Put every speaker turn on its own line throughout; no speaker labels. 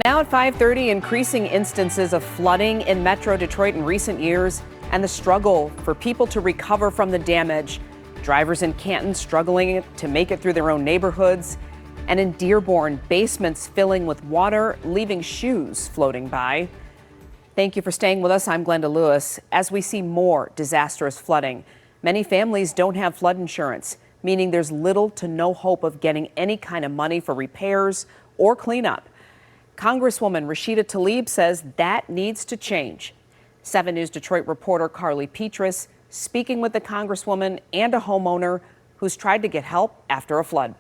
Now at 5:30, increasing instances of flooding in Metro Detroit in recent years and the struggle for people to recover from the damage. Drivers in Canton struggling to make it through their own neighborhoods, and in Dearborn, basements filling with water, leaving shoes floating by. Thank you for staying with us. I'm Glenda Lewis. As we see more disastrous flooding, many families don't have flood insurance, meaning there's little to no hope of getting any kind of money for repairs or cleanup. Congresswoman Rashida Tlaib says that needs to change. 7 News Detroit reporter Carly Petrus speaking with the Congresswoman and a homeowner who's tried to get help after a flood.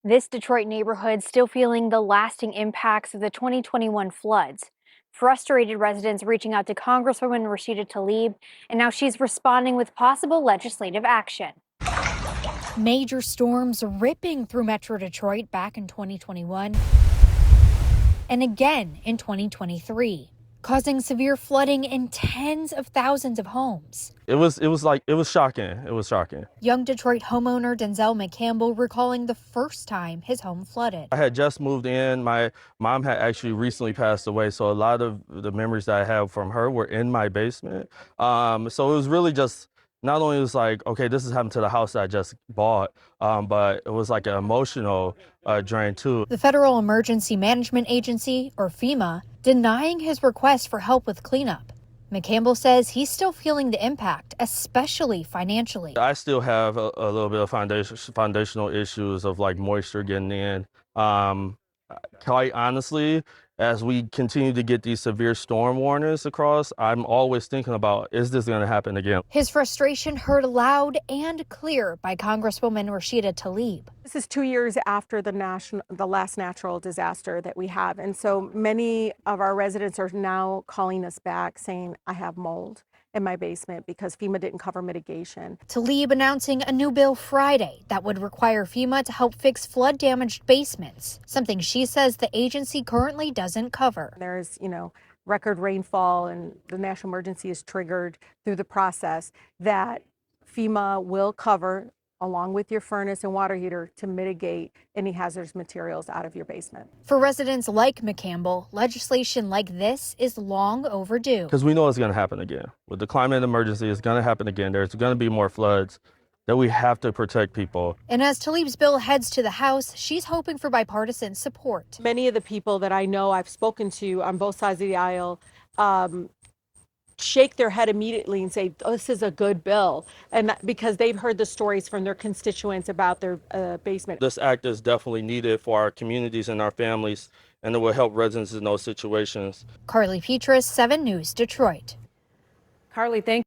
This Detroit neighborhood still feeling the lasting impacts of the 2021 floods. Frustrated residents reaching out to Congresswoman Rashida Tlaib, and now she's responding with possible legislative action.
Major storms ripping through Metro Detroit back in 2021 and again in 2023, causing severe flooding in tens of thousands of homes.
It was shocking. It was shocking.
Young Detroit homeowner Denzel McCampbell recalling the first time his home flooded.
I had just moved in. My mom had actually recently passed away, so a lot of the memories that I have from her were in my basement. So it was really just, not only was like, okay, this is happening to the house that I just bought, but it was like an emotional drain too.
The Federal Emergency Management Agency, or FEMA, denying his request for help with cleanup. McCampbell says he's still feeling the impact, especially financially.
I still have a little bit of foundational issues of like moisture getting in. Quite honestly, as we continue to get these severe storm warnings across, I'm always thinking about, is this going to happen again?
His frustration heard loud and clear by Congresswoman Rashida Tlaib.
This is 2 years after the last natural disaster that we have. And so many of our residents are now calling us back saying, I have mold in my basement because FEMA didn't cover mitigation.
Tlaib announcing a new bill Friday that would require FEMA to help fix flood-damaged basements, something she says the agency currently doesn't cover.
There's, record rainfall and the national emergency is triggered through the process that FEMA will cover along with your furnace and water heater to mitigate any hazardous materials out of your basement.
For residents like McCampbell, legislation like this is long overdue.
Because we know it's going to happen again. With the climate emergency, it's going to happen again. There's going to be more floods, that we have to protect people.
And as Tlaib's bill heads to the House, she's hoping for bipartisan support.
Many of the people that I know I've spoken to on both sides of the aisle shake their head immediately and say, oh, this is a good bill, and because they've heard the stories from their constituents about their basement.
This act is definitely needed for our communities and our families, and it will help residents in those situations.
Carly Petrus, 7 News, Detroit.
Carly, thank you.